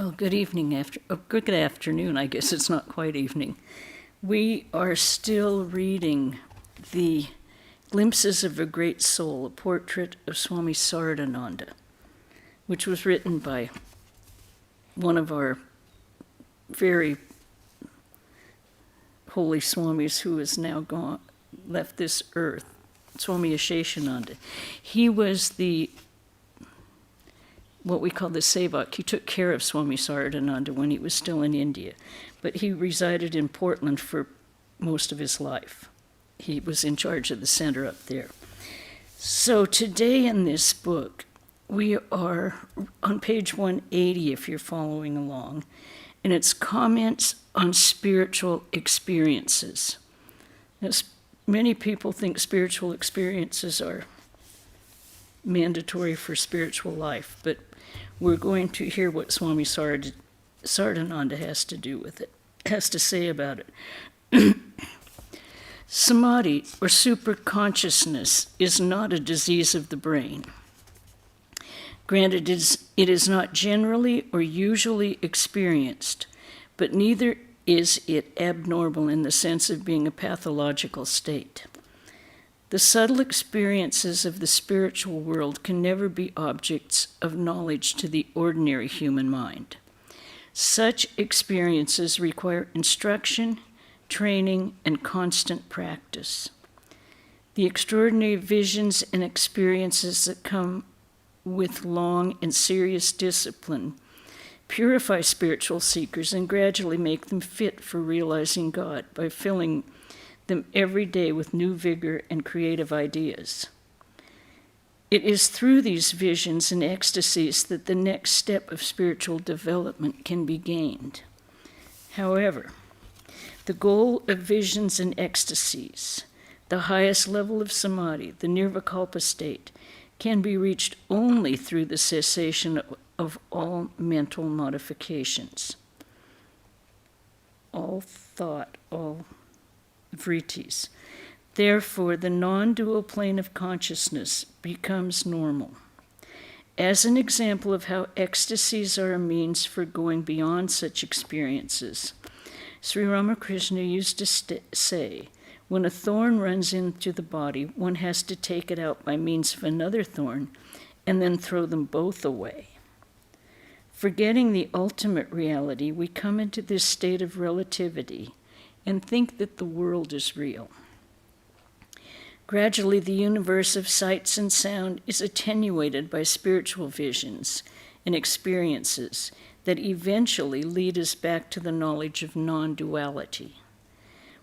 Well, good evening, good afternoon, I guess it's not quite evening. We are still reading the Glimpses of a Great Soul, a Portrait of Swami Saradananda, which was written by one of our very holy swamis who is now left this earth, Swami Aseshananda. He was what we call the Sevak. He took care of Swami Saradananda when he was still in India, but he resided in Portland for most of his life. He was in charge of the center up there. So today in this book, we are on page 180, if you're following along, and it's comments on spiritual experiences. As many people think spiritual experiences are mandatory for spiritual life, but we're going to hear what Swami Saradananda has to say about it. Samadhi, or superconsciousness, is not a disease of the brain. Granted, it is not generally or usually experienced, but neither is it abnormal in the sense of being a pathological state. The subtle experiences of the spiritual world can never be objects of knowledge to the ordinary human mind. Such experiences require instruction, training, and constant practice. The extraordinary visions and experiences that come with long and serious discipline purify spiritual seekers and gradually make them fit for realizing God by filling them every day with new vigor and creative ideas. It is through these visions and ecstasies that the next step of spiritual development can be gained. However, the goal of visions and ecstasies, the highest level of samadhi, the nirvikalpa state, can be reached only through the cessation of all mental modifications, all thought, all vrittis. Therefore, the non-dual plane of consciousness becomes normal. As an example of how ecstasies are a means for going beyond such experiences, Sri Ramakrishna used to say, when a thorn runs into the body, one has to take it out by means of another thorn and then throw them both away. Forgetting the ultimate reality, we come into this state of relativity and think that the world is real. Gradually, the universe of sights and sound is attenuated by spiritual visions and experiences that eventually lead us back to the knowledge of non-duality.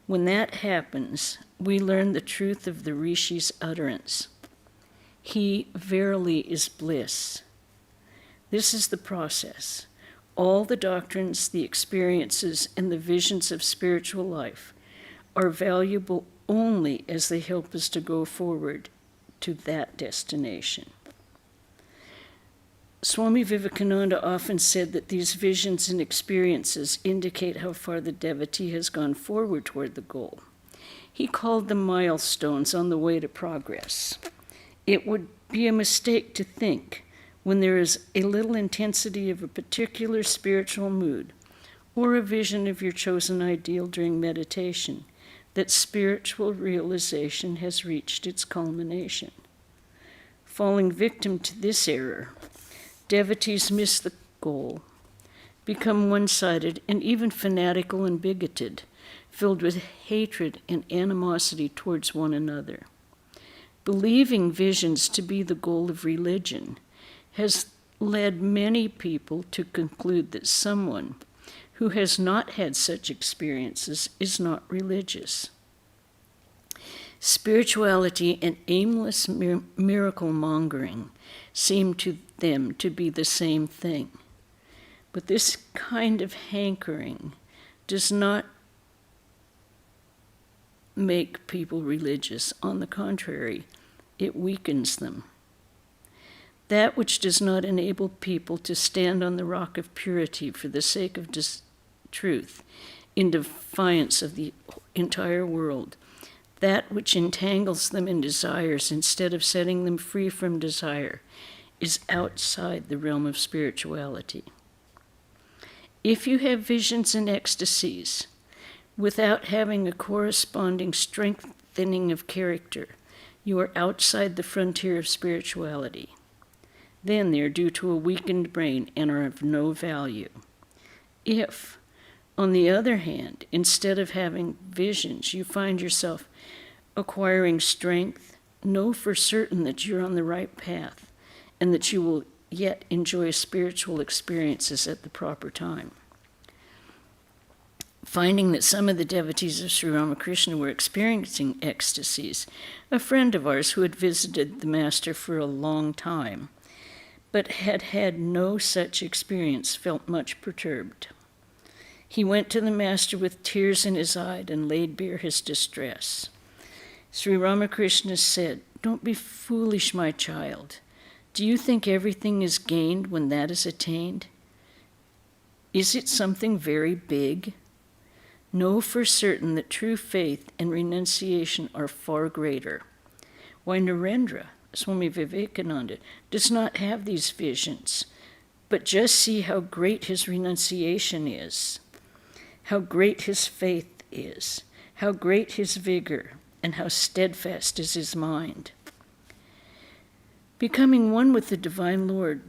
When that happens, we learn the truth of the Rishi's utterance. He verily is bliss. This is the process. All the doctrines, the experiences, and the visions of spiritual life are valuable only as they help us to go forward to that destination. Swami Vivekananda often said that these visions and experiences indicate how far the devotee has gone forward toward the goal. He called them milestones on the way to progress. It would be a mistake to think, when there is a little intensity of a particular spiritual mood or a vision of your chosen ideal during meditation, that spiritual realization has reached its culmination. Falling victim to this error, devotees miss the goal, become one-sided and even fanatical and bigoted, filled with hatred and animosity towards one another. Believing visions to be the goal of religion has led many people to conclude that someone who has not had such experiences is not religious. Spirituality and aimless miracle mongering seem to them to be the same thing. But this kind of hankering does not make people religious. On the contrary, it weakens them. That which does not enable people to stand on the rock of purity for the sake of truth, in defiance of the entire world, that which entangles them in desires instead of setting them free from desire, is outside the realm of spirituality. If you have visions and ecstasies without having a corresponding strengthening of character, you are outside the frontier of spirituality. Then they are due to a weakened brain and are of no value. If, on the other hand, instead of having visions, you find yourself acquiring strength, know for certain that you're on the right path and that you will yet enjoy spiritual experiences at the proper time. Finding that some of the devotees of Sri Ramakrishna were experiencing ecstasies, a friend of ours who had visited the Master for a long time, but had had no such experience, felt much perturbed. He went to the Master with tears in his eyes and laid bare his distress. Sri Ramakrishna said, "Don't be foolish, my child. Do you think everything is gained when that is attained? Is it something very big? Know for certain that true faith and renunciation are far greater. Why, Narendra, Swami Vivekananda, does not have these visions, but just see how great his renunciation is, how great his faith is, how great his vigor, and how steadfast is his mind." Becoming one with the Divine Lord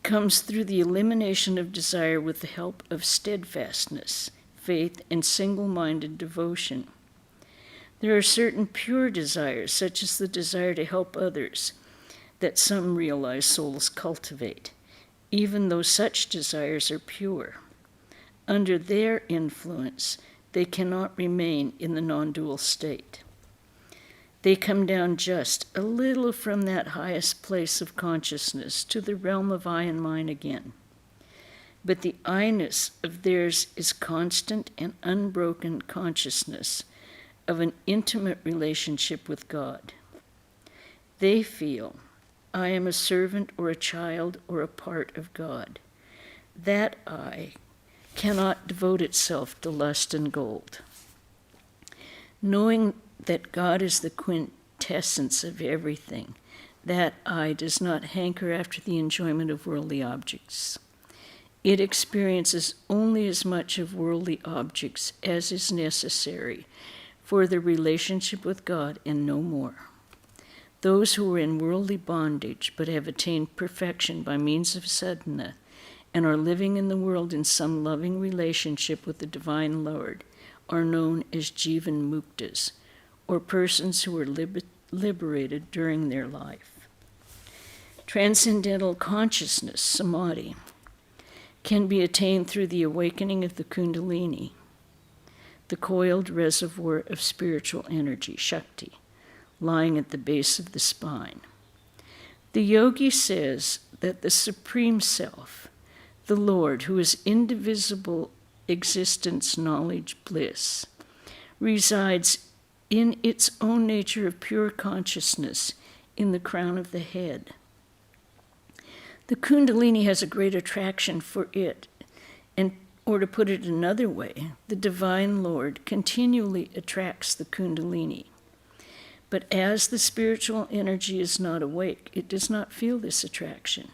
comes through the elimination of desire with the help of steadfastness, faith, and single-minded devotion. There are certain pure desires, such as the desire to help others, that some realized souls cultivate, even though such desires are pure. Under their influence, they cannot remain in the non-dual state. They come down just a little from that highest place of consciousness to the realm of I and mine again. But the I-ness of theirs is constant and unbroken consciousness of an intimate relationship with God. They feel, I am a servant or a child or a part of God. That I cannot devote itself to lust and gold. Knowing that God is the quintessence of everything, that I does not hanker after the enjoyment of worldly objects. It experiences only as much of worldly objects as is necessary for the relationship with God and no more. Those who are in worldly bondage but have attained perfection by means of sadhana and are living in the world in some loving relationship with the Divine Lord are known as Jivan Muktas, or persons who are liberated during their life. Transcendental consciousness, samadhi, can be attained through the awakening of the Kundalini, the coiled reservoir of spiritual energy, Shakti, lying at the base of the spine. The yogi says that the Supreme Self, the Lord, who is indivisible existence, knowledge, bliss, resides in its own nature of pure consciousness in the crown of the head. The Kundalini has a great attraction for it, or to put it another way, the Divine Lord continually attracts the Kundalini. But as the spiritual energy is not awake, it does not feel this attraction.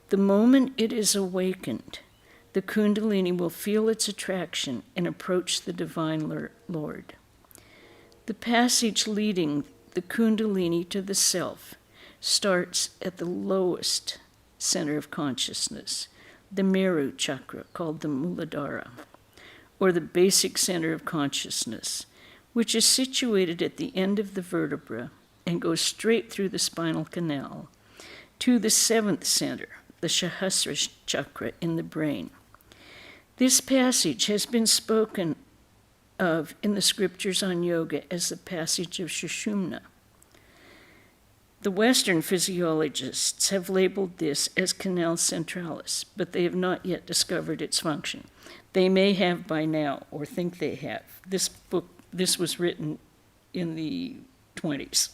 The moment it is awakened, the Kundalini will feel its attraction and approach the Divine Lord. The passage leading the Kundalini to the self starts at the lowest center of consciousness, the Meru chakra, called the Muladhara, or the basic center of consciousness, which is situated at the end of the vertebra and goes straight through the spinal canal to the seventh center, the Sahasrara chakra in the brain. This passage has been spoken of in the scriptures on yoga as the passage of Sushumna. The Western physiologists have labeled this as canal centralis, but they have not yet discovered its function. They may have by now, or think they have. This was written in the 20s.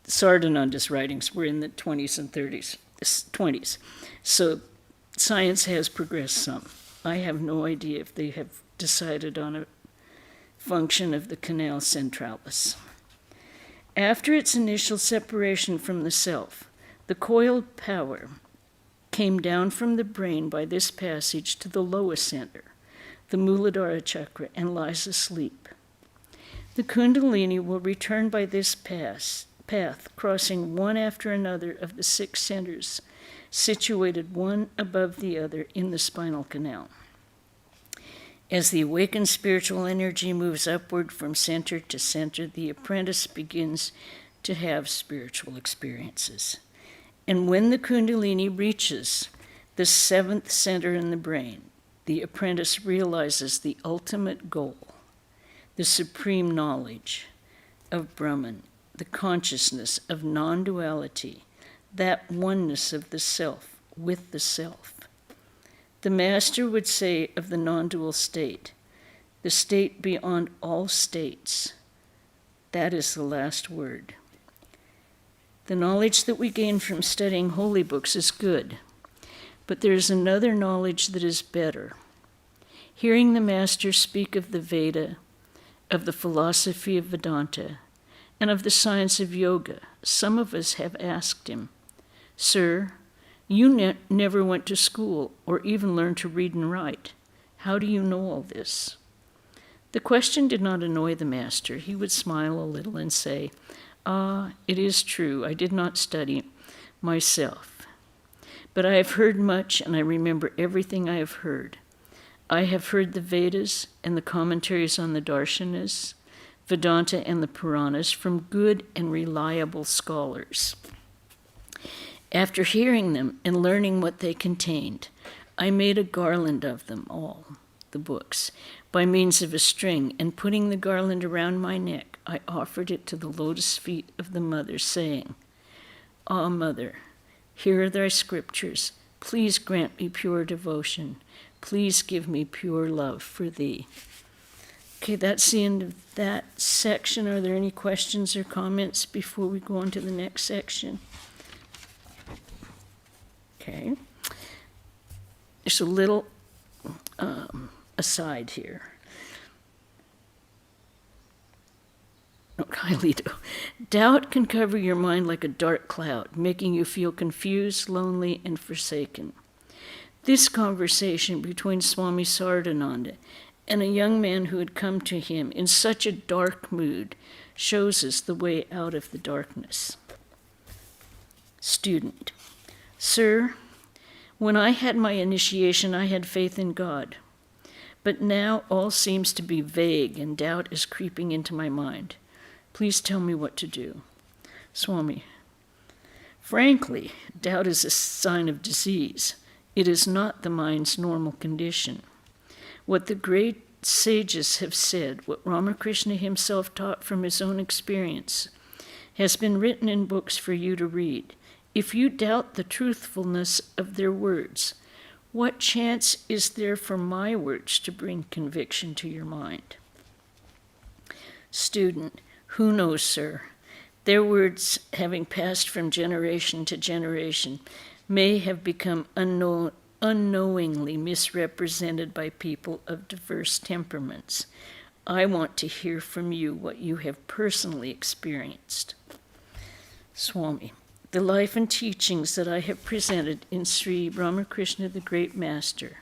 Saradananda's writings were in the 20s and 20s. So science has progressed some. I have no idea if they have decided on a function of the canal centralis. After its initial separation from the self, The coiled power came down from the brain by this passage to the lowest center, the Muladhara chakra, and lies asleep. The Kundalini will return by this path, crossing one after another of the 6 centers, situated one above the other in the spinal canal. As the awakened spiritual energy moves upward from center to center, the apprentice begins to have spiritual experiences. And when the Kundalini reaches the 7th center in the brain, the apprentice realizes the ultimate goal, the supreme knowledge of Brahman, the consciousness of non-duality, that oneness of the self with the self. The Master would say of the non-dual state, the state beyond all states, that is the last word. The knowledge that we gain from studying holy books is good, but there is another knowledge that is better. Hearing the Master speak of the Veda, of the philosophy of Vedanta, and of the science of yoga, some of us have asked him, "Sir, you never went to school or even learned to read and write. How do you know all this?" The question did not annoy the Master. He would smile a little and say, "Ah, it is true, I did not study myself. But I have heard much, and I remember everything I have heard. I have heard the Vedas and the commentaries on the Darshanas, Vedanta and the Puranas from good and reliable scholars. After hearing them and learning what they contained, I made a garland of them all, the books, by means of a string, and putting the garland around my neck, I offered it to the lotus feet of the Mother, saying, 'Ah, Mother, here are thy scriptures. Please grant me pure devotion. Please give me pure love for thee.'" Okay, that's the end of that section. Are there any questions or comments before we go on to the next section? Okay. There's a little aside here. Highly do. Doubt can cover your mind like a dark cloud, making you feel confused, lonely, and forsaken. This conversation between Swami Saradananda and a young man who had come to him in such a dark mood shows us the way out of the darkness. Student: "Sir, when I had my initiation, I had faith in God. But now all seems to be vague and doubt is creeping into my mind. Please tell me what to do." Swami: "Frankly, doubt is a sign of disease. It is not the mind's normal condition. What the great sages have said, what Ramakrishna himself taught from his own experience, has been written in books for you to read. If you doubt the truthfulness of their words, what chance is there for my words to bring conviction to your mind?" Student: "Who knows, sir? Their words, having passed from generation to generation, may have become unknowingly misrepresented by people of diverse temperaments. I want to hear from you what you have personally experienced." Swami: "The life and teachings that I have presented in Sri Ramakrishna, the Great Master,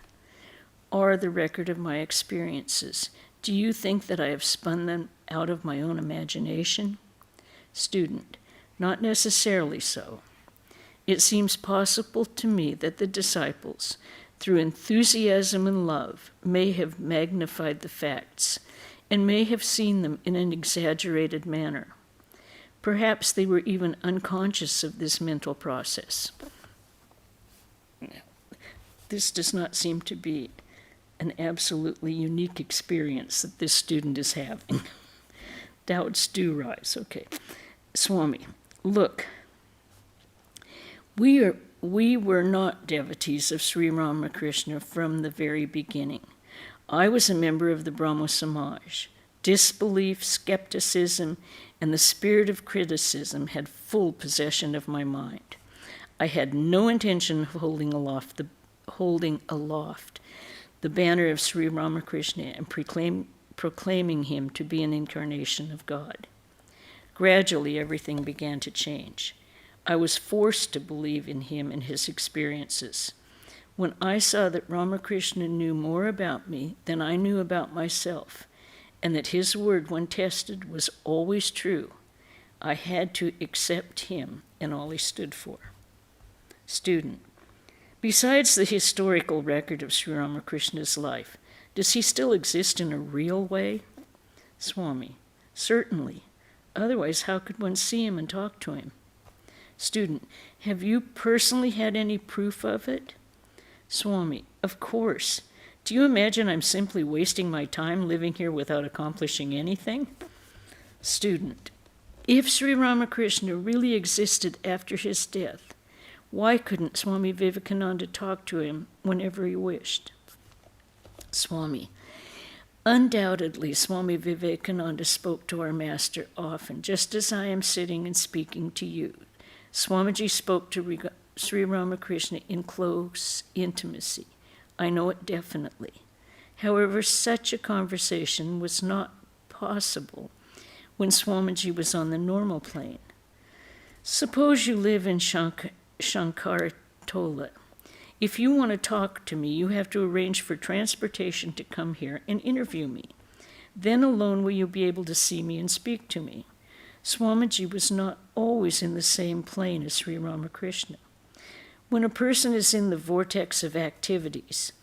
are the record of my experiences. Do you think that I have spun them out of my own imagination?" Student: "Not necessarily so. It seems possible to me that the disciples, through enthusiasm and love, may have magnified the facts and may have seen them in an exaggerated manner. Perhaps they were even unconscious of this mental process." This does not seem to be an absolutely unique experience that this student is having. Doubts do rise. Okay. Swami: "Look, we were not devotees of Sri Ramakrishna from the very beginning. I was a member of the Brahmo Samaj. Disbelief, skepticism, and the spirit of criticism had full possession of my mind. I had no intention of holding aloft the banner of Sri Ramakrishna and proclaiming him to be an incarnation of God. Gradually, everything began to change. I was forced to believe in him and his experiences. When I saw that Ramakrishna knew more about me than I knew about myself, and that his word, when tested, was always true, I had to accept him and all he stood for. Student: besides the historical record of Sri Ramakrishna's life, does he still exist in a real way? Swami: certainly. Otherwise, how could one see him and talk to him? Student: have you personally had any proof of it? Swami: of course. Do you imagine I'm simply wasting my time living here without accomplishing anything? Student: if Sri Ramakrishna really existed after his death, why couldn't Swami Vivekananda talk to him whenever he wished? Swami: undoubtedly, Swami Vivekananda spoke to our master often, just as I am sitting and speaking to you. Swamiji spoke to Sri Ramakrishna in close intimacy. I know it definitely. However, such a conversation was not possible when Swamiji was on the normal plane. Suppose you live in Shankaratola. If you want to talk to me, you have to arrange for transportation to come here and interview me. Then alone will you be able to see me and speak to me. Swamiji was not always in the same plane as Sri Ramakrishna. When a person is in the vortex of activities,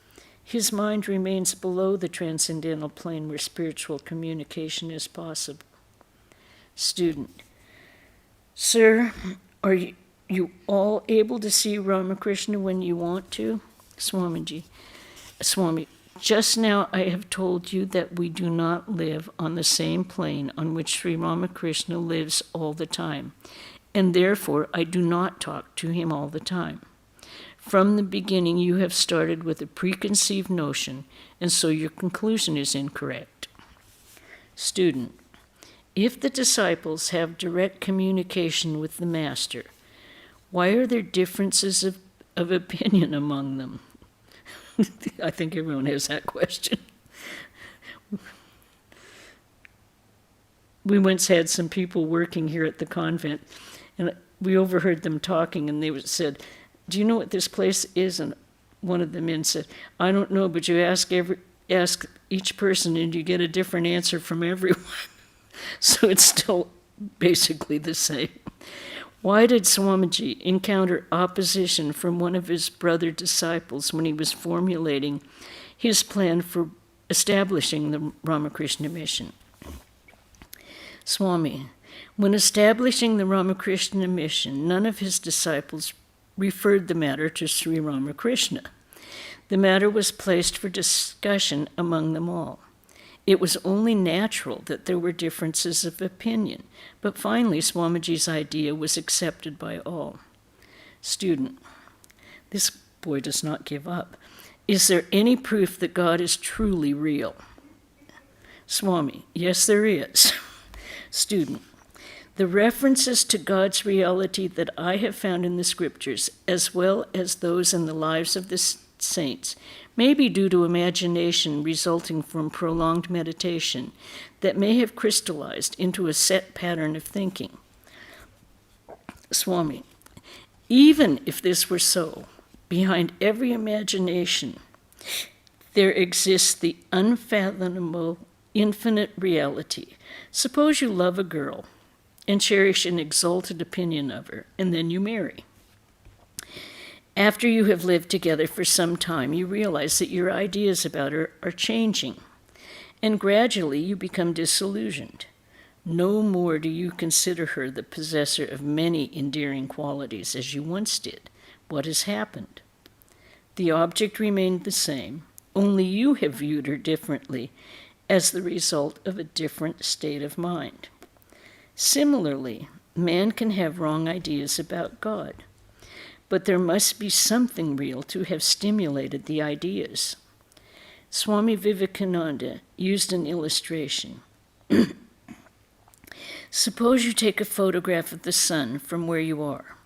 his mind remains below the transcendental plane where spiritual communication is possible. Student: sir, are you all able to see Ramakrishna when you want to? Swamiji: Swami, just now I have told you that we do not live on the same plane on which Sri Ramakrishna lives all the time, and therefore I do not talk to him all the time. From the beginning, you have started with a preconceived notion, and so your conclusion is incorrect. Student: if the disciples have direct communication with the master, why are there differences of opinion among them? I think everyone has that question. We once had some people working here at the convent, and we overheard them talking, and they said, "Do you know what this place is?" And one of the men said, "I don't know, but you ask each person and you get a different answer from everyone." So it's still basically the same. Why did Swamiji encounter opposition from one of his brother disciples when he was formulating his plan for establishing the Ramakrishna mission? Swami: when establishing the Ramakrishna mission, none of his disciples referred the matter to Sri Ramakrishna. The matter was placed for discussion among them all. It was only natural that there were differences of opinion, but finally Swamiji's idea was accepted by all. Student: this boy does not give up. Is there any proof that God is truly real? Swami: yes, there is. Student: the references to God's reality that I have found in the scriptures, as well as those in the lives of the saints, may be due to imagination resulting from prolonged meditation that may have crystallized into a set pattern of thinking. Swami: even if this were so, behind every imagination there exists the unfathomable, infinite reality. Suppose you love a girl and cherish an exalted opinion of her, and then you marry. After you have lived together for some time, you realize that your ideas about her are changing, and gradually you become disillusioned. No more do you consider her the possessor of many endearing qualities as you once did. What has happened? The object remained the same, only you have viewed her differently as the result of a different state of mind. Similarly, man can have wrong ideas about God, but there must be something real to have stimulated the ideas. Swami Vivekananda used an illustration. Suppose you take a photograph of the sun from where you are,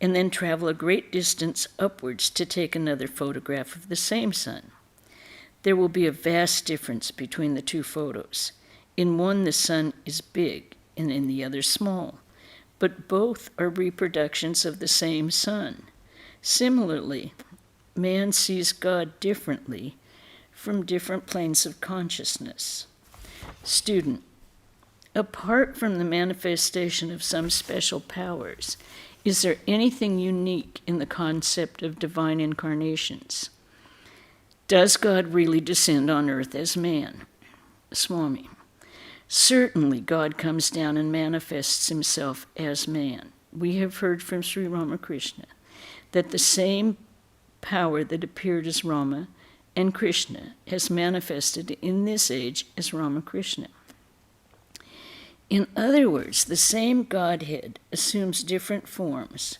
and then travel a great distance upwards to take another photograph of the same sun. There will be a vast difference between the two photos. In one, the sun is big, and in the other, small. but both are reproductions of the same sun. Similarly, man sees God differently from different planes of consciousness. Student, apart from the manifestation of some special powers, is there anything unique in the concept of divine incarnations? Does God really descend on earth as man? Swami, certainly God comes down and manifests himself as man. We have heard from Sri Ramakrishna that the same power that appeared as Rama and Krishna has manifested in this age as Ramakrishna. In other words, the same Godhead assumes different forms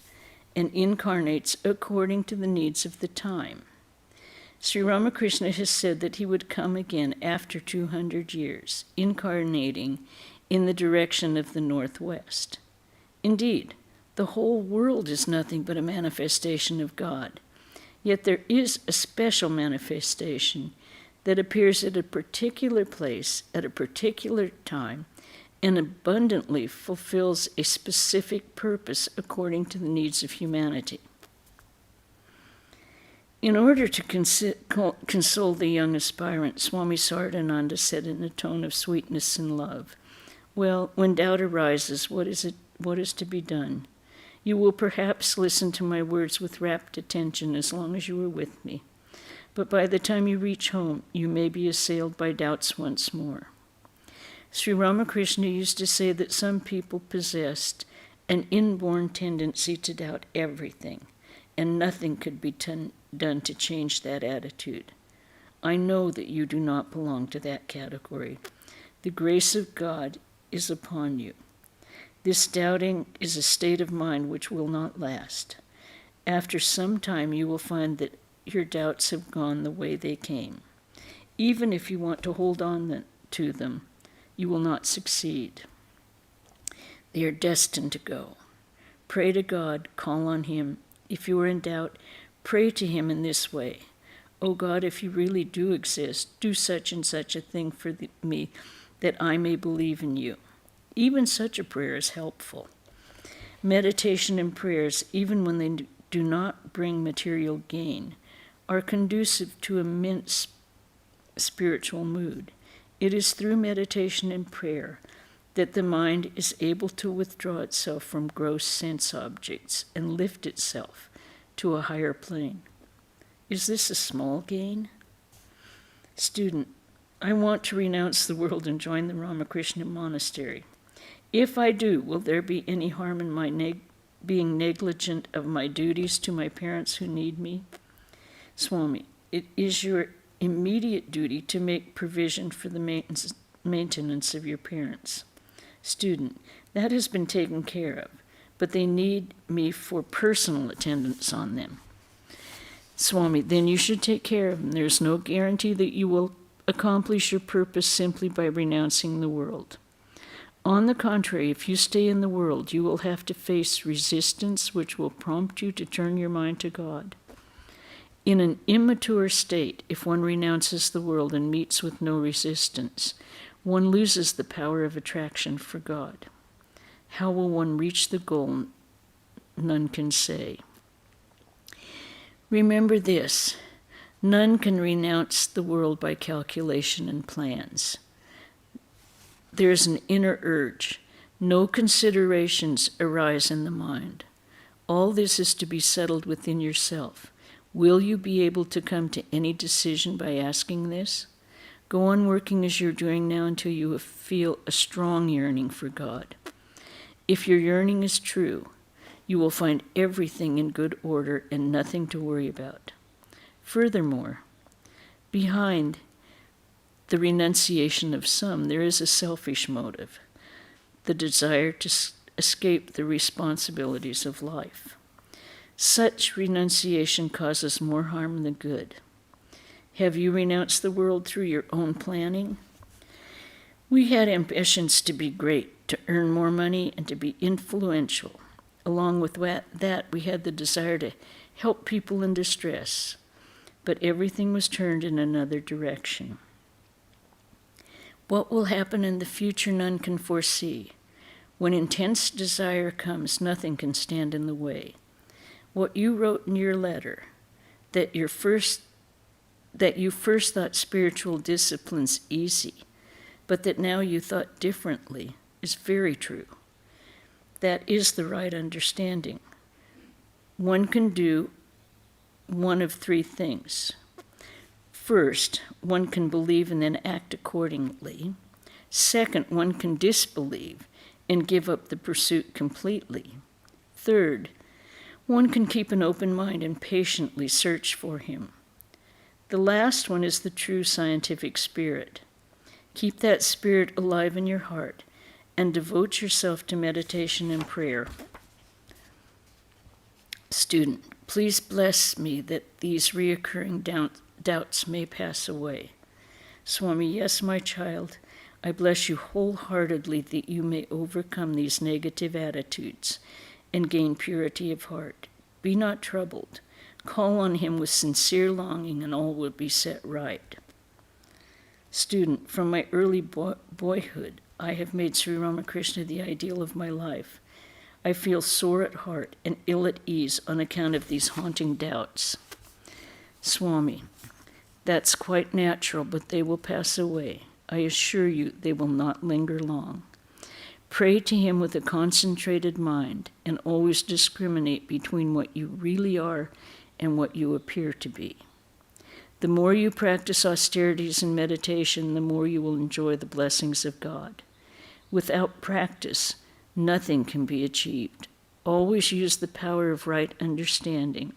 and incarnates according to the needs of the time. Sri Ramakrishna has said that he would come again after 200 years, incarnating in the direction of the northwest. Indeed, the whole world is nothing but a manifestation of God. Yet there is a special manifestation that appears at a particular place at a particular time and abundantly fulfills a specific purpose according to the needs of humanity. In order to console the young aspirant, Swami Saradananda said in a tone of sweetness and love, "Well, when doubt arises, what is to be done? You will perhaps listen to my words with rapt attention as long as you are with me. But by the time you reach home, you may be assailed by doubts once more." Sri Ramakrishna used to say that some people possessed an inborn tendency to doubt everything, and nothing could be done to change that attitude. I know that you do not belong to that category. The grace of God is upon you. This doubting is a state of mind which will not last. After some time, you will find that your doubts have gone the way they came. Even if you want to hold on to them, you will not succeed. They are destined to go. Pray to God, call on Him. If you are in doubt, pray to Him in this way. "Oh God, if you really do exist, do such and such a thing for me that I may believe in you." Even such a prayer is helpful. Meditation and prayers, even when they do not bring material gain, are conducive to immense spiritual mood. It is through meditation and prayer that the mind is able to withdraw itself from gross sense objects and lift itself to a higher plane. Is this a small gain? Student, I want to renounce the world and join the Ramakrishna monastery. If I do, will there be any harm in my being negligent of my duties to my parents who need me? Swami, it is your immediate duty to make provision for the maintenance of your parents. Student, that has been taken care of, but they need me for personal attendance on them. Swami, then you should take care of them. There is no guarantee that you will accomplish your purpose simply by renouncing the world. On the contrary, if you stay in the world, you will have to face resistance which will prompt you to turn your mind to God. In an immature state, if one renounces the world and meets with no resistance, one loses the power of attraction for God. How will one reach the goal? None can say. Remember this, none can renounce the world by calculation and plans. There is an inner urge. No considerations arise in the mind. All this is to be settled within yourself. Will you be able to come to any decision by asking this? Go on working as you're doing now until you feel a strong yearning for God. If your yearning is true, you will find everything in good order and nothing to worry about. Furthermore, behind the renunciation of some, there is a selfish motive, the desire to escape the responsibilities of life. Such renunciation causes more harm than good. Have you renounced the world through your own planning? We had ambitions to be great, to earn more money, and to be influential. Along with that, we had the desire to help people in distress, but everything was turned in another direction. What will happen in the future none can foresee. When intense desire comes, nothing can stand in the way. What you wrote in your letter, that you first thought spiritual disciplines easy, but that now you thought differently, is very true. That is the right understanding. One can do one of three things. First, one can believe and then act accordingly. Second, one can disbelieve and give up the pursuit completely. Third, one can keep an open mind and patiently search for him. The last one is the true scientific spirit. Keep that spirit alive in your heart and devote yourself to meditation and prayer. Student, please bless me that these reoccurring doubts may pass away. Swami, yes, my child, I bless you wholeheartedly that you may overcome these negative attitudes and gain purity of heart. Be not troubled. Call on him with sincere longing and all will be set right. Student, from my early boyhood, I have made Sri Ramakrishna the ideal of my life. I feel sore at heart and ill at ease on account of these haunting doubts. Swami, that's quite natural, but they will pass away. I assure you they will not linger long. Pray to him with a concentrated mind and always discriminate between what you really are and what you appear to be. The more you practice austerities and meditation, the more you will enjoy the blessings of God. Without practice, nothing can be achieved. Always use the power of right understanding,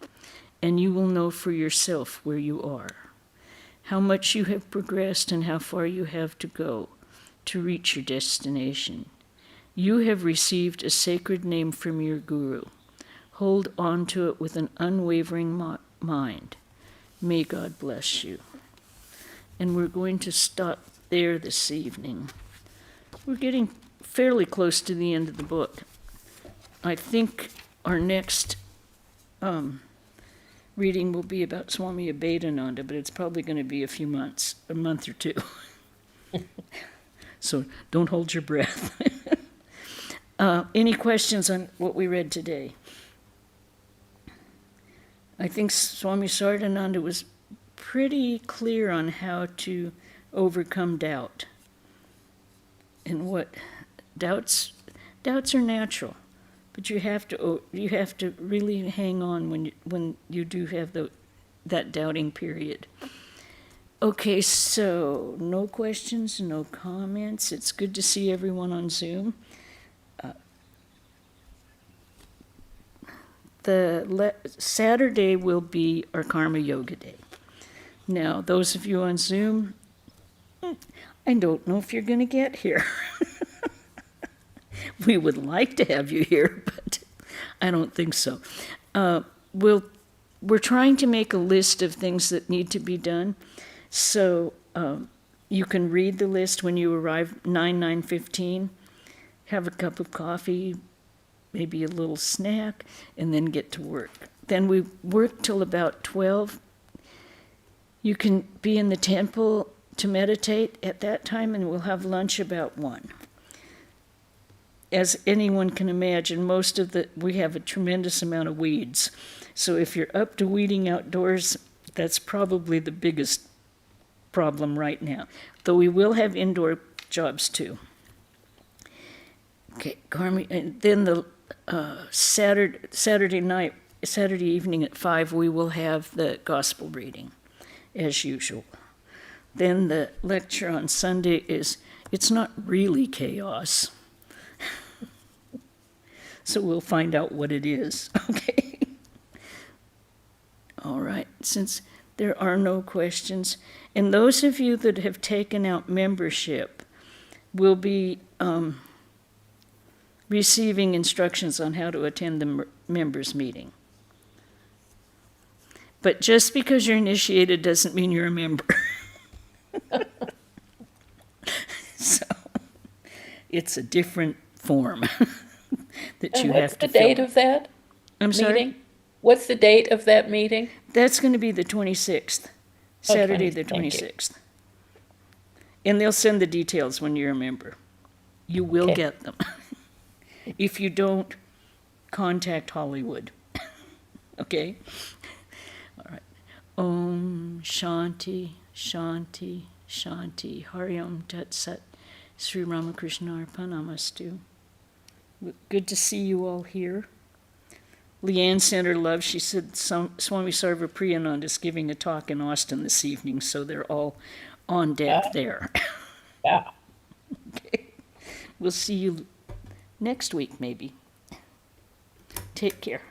and you will know for yourself where you are, how much you have progressed and how far you have to go to reach your destination. You have received a sacred name from your Guru. Hold on to it with an unwavering mind. May God bless you. And we're going to stop there this evening. We're getting fairly close to the end of the book. I think our next reading will be about Swami Aseshananda, but it's probably going to be a few months, a month or two. So don't hold your breath. Any questions on what we read today? I think Swami Saradananda was pretty clear on how to overcome doubt. And what doubts are natural, but you have to really hang on when you do have that doubting period. Okay, so no questions, no comments. It's good to see everyone on Zoom. Saturday will be our Karma Yoga Day. Now, those of you on Zoom, I don't know if you're going to get here. We would like to have you here, but I don't think so. We're trying to make a list of things that need to be done. So you can read the list when you arrive 9:15, have a cup of coffee, maybe a little snack, and then get to work. Then we work till about 12. You can be in the temple to meditate at that time, and we'll have lunch about 1. As anyone can imagine, we have a tremendous amount of weeds. So if you're up to weeding outdoors, that's probably the biggest problem right now. Though we will have indoor jobs too. Okay, Carmi, and then the Saturday evening at 5, we will have the gospel reading, as usual. Then the lecture on Sunday it's not really chaos. So we'll find out what it is, okay? All right, since there are no questions, and those of you that have taken out membership will be receiving instructions on how to attend the members' meeting. But just because you're initiated doesn't mean you're a member. So it's a different form that you have to fill. What's the date of that I'm sorry? meeting? What's the date of that meeting? That's going to be the 26th, Saturday the 26th. And they'll send the details when you're a member. You will get them. If you don't, contact Hollywood. Okay? All right. Om Shanti, Shanti, Shanti. Hariom Tat Sat. Sri Ramakrishna Arpanamastu. Good to see you all here. Leanne sent her love. She said Swami Sarvapriyananda is giving a talk in Austin this evening, so they're all on deck there. Yeah. Okay. We'll see you next week, maybe. Take care.